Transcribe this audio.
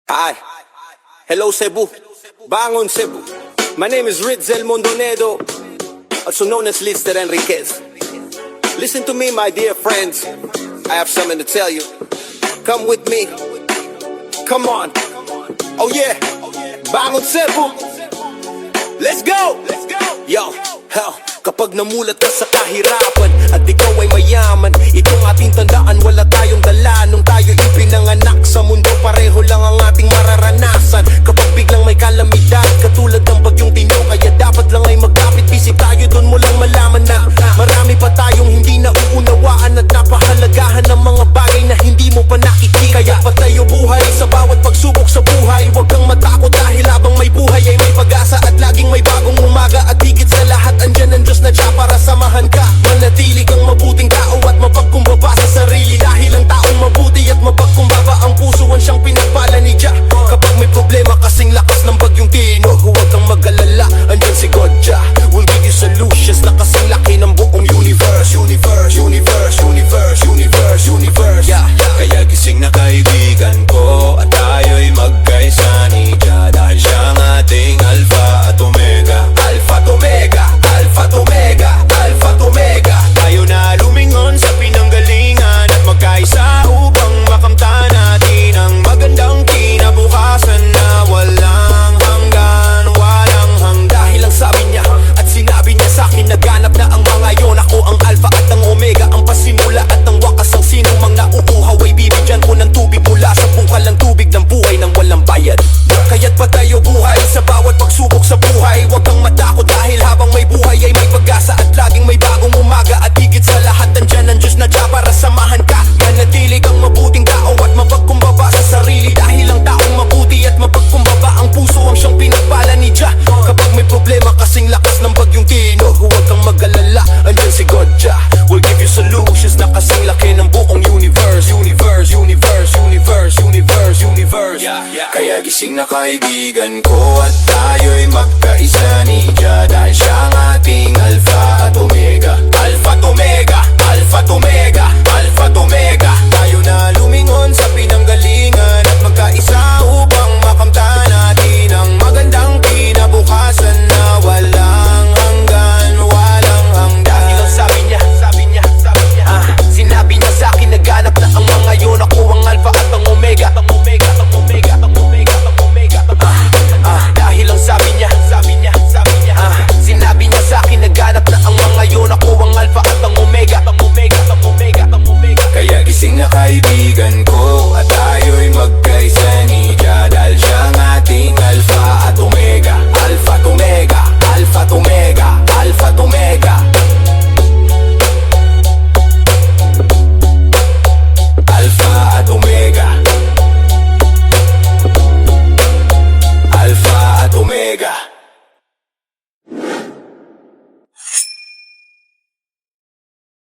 Hi. Hello Cebu. Bangon Cebu. My name is Ritzel Mondonedo, also known as Lister Enriquez. Listen to me, my dear friends. I have something to tell you. Come with me. Come on. Oh yeah. Bangon Cebu. Let's go. Yo, hell. Kapag namulat ka sa kahirapan at ikaw ay mayaman, itong ating tandaan, wala tayong dala. Nung tayo ipinanganak sa mundo, pareho lang ang ating mararanasan. Kapag biglang may kalamidad, katulad ng bagyong Tinyo, kaya dapat lang ay magkapit bisip tayo. Doon mo lang malaman na marami pa tayong hindi nauunawaan at napahalagahan ng mga bagay na hindi mo pa nakikita. Kaya patayo buhay sa bawat pagsubok sa buhay. Huwag kang matakot dahil habang may buhay ay may pag-asa at laging may bagong umaga. At higit sa lahat, andyan ang Diyos na siya para samahan ka. Manatili kang mabuting tao at mapagkumbaba sa sarili. Dahil ang taong mabuti at mapagkumbaba, ang pusoan siyang pinagpala ni Jah. Kapag may problema kasing lakas ng bagyong Tino, huwag kang mag-alala, andyan si God Jah will give you solutions na kasing laki ng buong universe. Universe. Yeah. Kaya gising na kaibigan ko at tayo'y magkaisa ni Jah. Dahil siya ang ating Alpha at Omega. Tayo na lumingon sa pinanggalingan at magkaisa upang makamtan natin ang magandang kinabukasan na walang hanggan. Dahil ang sabi niya at sinabi niya sa akin, naganap na ang mga yon. Ako ang Alpha at ang Omega, ang pasimula at ang wakas. Ang sinong mang nauuhaw ay bibigyan ko ng tubig mula sa bungkalang tubig ng buhay nang walang bayad. Kaya't patayo buhay sa bawat pagsubok sa buhay. Huwag kang matakot dahil habang may buhay ay may pag-asa at laging may bagong umaga. At higit sa lahat, andyan ang Diyos na Jah para samahan ka. Manatili kang mabuting tao at mapagkumbaba sa sarili. Dahil ang taong mabuti at mapagkumbaba, ang puso ang siyang pinagpala ni Jah. Kapag may problema kasing lakas ng bagyong Tino, huwag kang mag-alala, andyan si God Jah will give you solutions na kasing laki ng buong universe. Kaya gising na kaibigan ko at tayo'y magkaisa ni Jah. Dahil siya ang ating